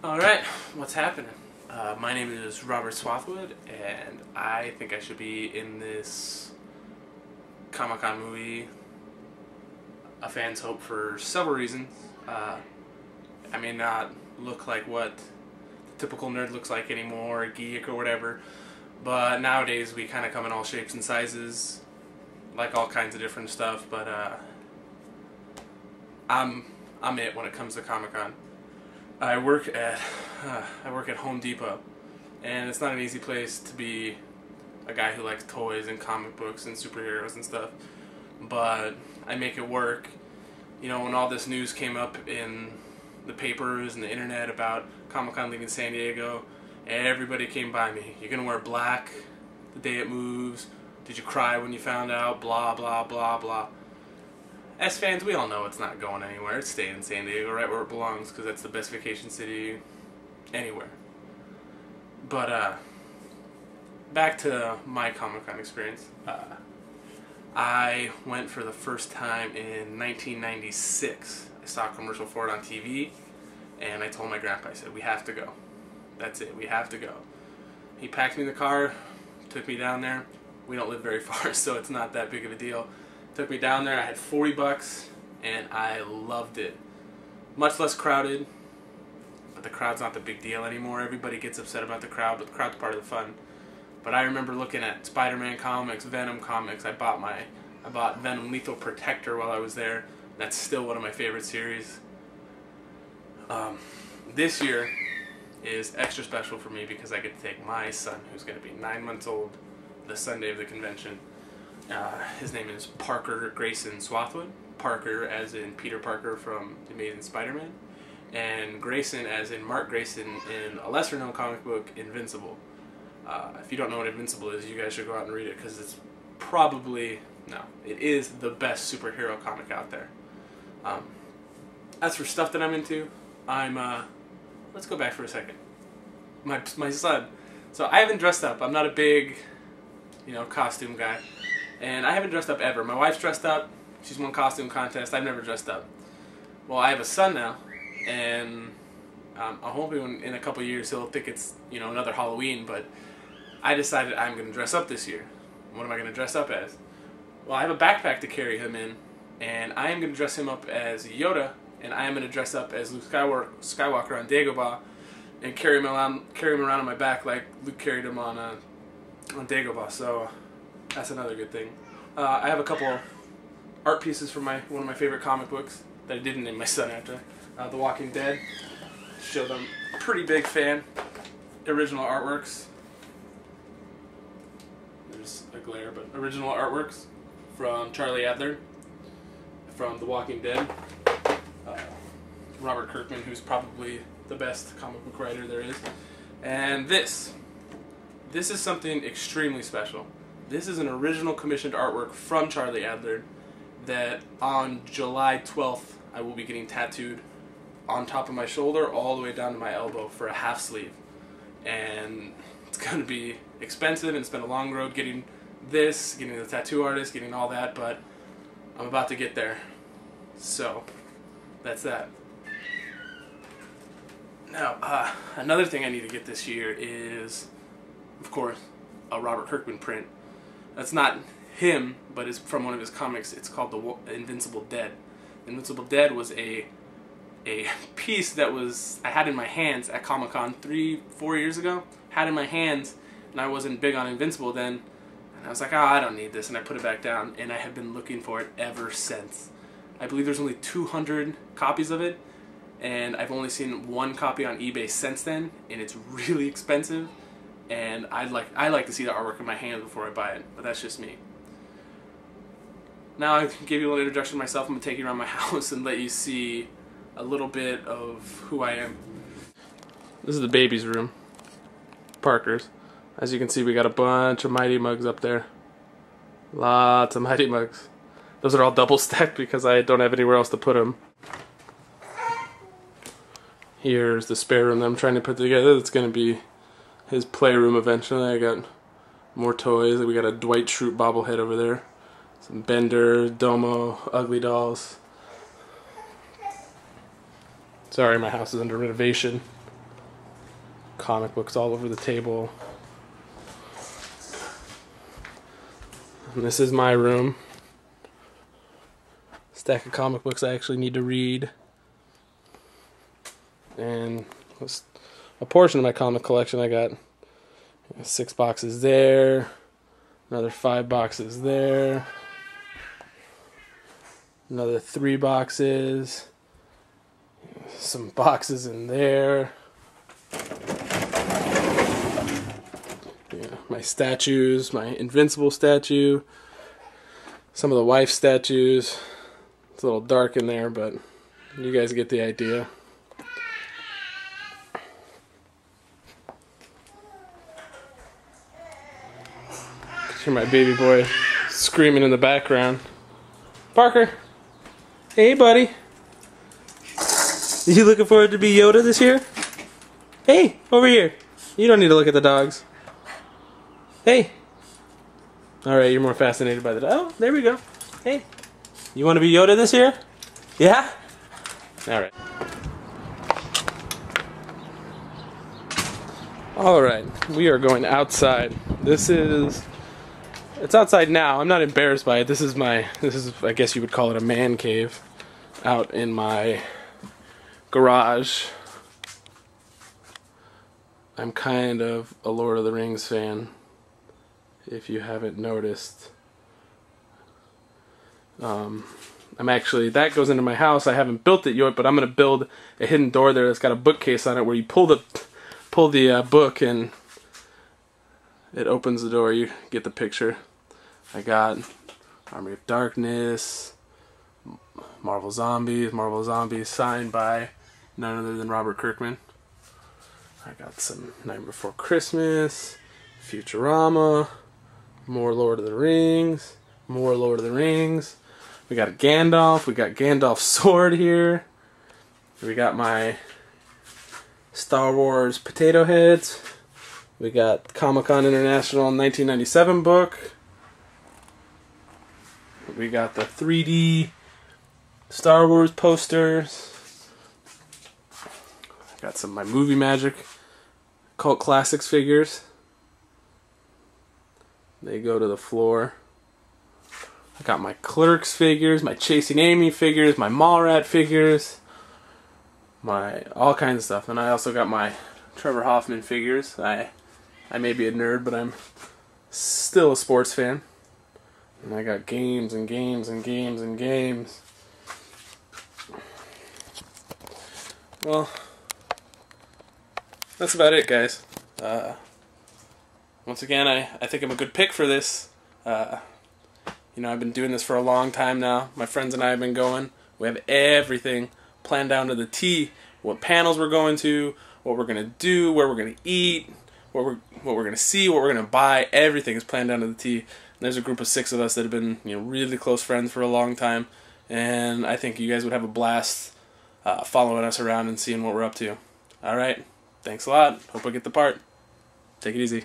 Alright, what's happening? My name is Robert Swathwood, and I think I should be in this Comic-Con movie, A Fan's Hope, for several reasons. I may not look like what the typical nerd looks like anymore, geek or whatever, but nowadays we kind of come in all shapes and sizes, like all kinds of different stuff, but I'm it when it comes to Comic-Con. I work at Home Depot, and it's not an easy place to be a guy who likes toys and comic books and superheroes and stuff. But I make it work. You know, when all this news came up in the papers and the internet about Comic-Con leaving San Diego, everybody came by me. You're gonna wear black the day it moves. Did you cry when you found out? Blah blah blah blah. As fans, we all know it's not going anywhere. It's staying in San Diego, right where it belongs, because that's the best vacation city anywhere. But, back to my Comic-Con experience. I went for the first time in 1996. I saw a commercial for it on TV, and I told my grandpa, I said, we have to go. That's it, we have to go. He packed me in the car, took me down there. We don't live very far, so it's not that big of a deal. Took me down there, I had $40, and I loved it. Much less crowded, but the crowd's not the big deal anymore. Everybody gets upset about the crowd, but the crowd's part of the fun. But I remember looking at Spider-Man comics, Venom comics. I bought Venom Lethal Protector while I was there. That's still one of my favorite series. This year is extra special for me because I get to take my son, who's going to be 9 months old, the Sunday of the convention. His name is Parker Grayson Swathwood. Parker as in Peter Parker from The Amazing Spider-Man, and Grayson as in Mark Grayson in a lesser known comic book, Invincible. If you don't know what Invincible is, you guys should go out and read it, because it's it is the best superhero comic out there. As for stuff that I'm into, let's go back for a second. My son. So I haven't dressed up. I'm not a big, costume guy. And I haven't dressed up ever. My wife's dressed up. She's won costume contest. I've never dressed up. Well, I have a son now, and I'm hoping in a couple years he'll think it's another Halloween. But I decided I'm going to dress up this year. What am I going to dress up as? Well, I have a backpack to carry him in, and I am going to dress him up as Yoda, and I am going to dress up as Luke Skywalker on Dagobah, and carry him around on my back like Luke carried him on Dagobah. So that's another good thing. I have a couple art pieces from one of my favorite comic books that I didn't name my son after. The Walking Dead. Show them. Pretty big fan. Original artworks. There's a glare, but original artworks from Charlie Adler from The Walking Dead. Robert Kirkman, who's probably the best comic book writer there is. And this is something extremely special. This is an original commissioned artwork from Charlie Adler that on July 12th I will be getting tattooed on top of my shoulder all the way down to my elbow for a half sleeve. And it's going to be expensive, and it's been a long road getting this, getting the tattoo artist, getting all that, but I'm about to get there. So, that's that. Now, another thing I need to get this year is, of course, a Robert Kirkman print. That's not him, but it's from one of his comics. It's called The Invincible Dead. Invincible Dead was a piece that I had in my hands at Comic-Con 3-4 years ago. Had in my hands, and I wasn't big on Invincible then. And I was like, I don't need this, and I put it back down. And I have been looking for it ever since. I believe there's only 200 copies of it, and I've only seen one copy on eBay since then, and it's really expensive. And I like to see the artwork in my hand before I buy it, but that's just me. Now I gave you a little introduction to myself. I'm going to take you around my house and let you see a little bit of who I am. This is the baby's room. Parker's. As you can see, we got a bunch of Mighty Mugs up there. Lots of Mighty Mugs. Those are all double stacked because I don't have anywhere else to put them. Here's the spare room that I'm trying to put together. It's going to be his playroom eventually. I got more toys. We got a Dwight Schrute bobblehead over there. Some Bender, Domo, Ugly Dolls. Sorry, my house is under renovation. Comic books all over the table. And this is my room. Stack of comic books I actually need to read. And a portion of my comic collection. I got 6 boxes there, another 5 boxes there, another 3 boxes, some boxes in there. Yeah, my statues, my Invincible statue, some of the wife statues. It's a little dark in there, but you guys get the idea. Hear my baby boy screaming in the background. Parker! Hey, buddy! You looking forward to be Yoda this year? Hey, over here! You don't need to look at the dogs. Hey! Alright, you're more fascinated by the dog. Oh, there we go. Hey! You want to be Yoda this year? Yeah? Alright. Alright, we are going outside. It's outside now. I'm not embarrassed by it. This is I guess you would call it a man cave out in my garage. I'm kind of a Lord of the Rings fan, if you haven't noticed. I'm actually, that goes into my house. I haven't built it yet, but I'm going to build a hidden door there that's got a bookcase on it where you pull the book and it opens the door. You get the picture. I got Army of Darkness, Marvel Zombies signed by none other than Robert Kirkman. I got some Night Before Christmas, Futurama, more Lord of the Rings. We got a Gandalf. We got Gandalf's sword here. We got my Star Wars potato heads. We got Comic-Con International 1997 book. We got the 3D Star Wars posters. I got some of my Movie Magic Cult Classics figures. They go to the floor. I got my Clerks figures, my Chasing Amy figures, my Mallrat figures, my all kinds of stuff. And I also got my Trevor Hoffman figures. I may be a nerd, but I'm still a sports fan. And I got games and games and games and games. Well, that's about it, guys. Once again, I think I'm a good pick for this. You know, I've been doing this for a long time now. My friends and I have been going. We have everything planned down to the T. What panels we're going to, what we're going to do, where we're going to eat, what we're going to see, what we're going to buy. Everything is planned down to the T. And there's a group of 6 of us that have been, you know, really close friends for a long time. And I think you guys would have a blast following us around and seeing what we're up to. Alright, thanks a lot. Hope I get the part. Take it easy.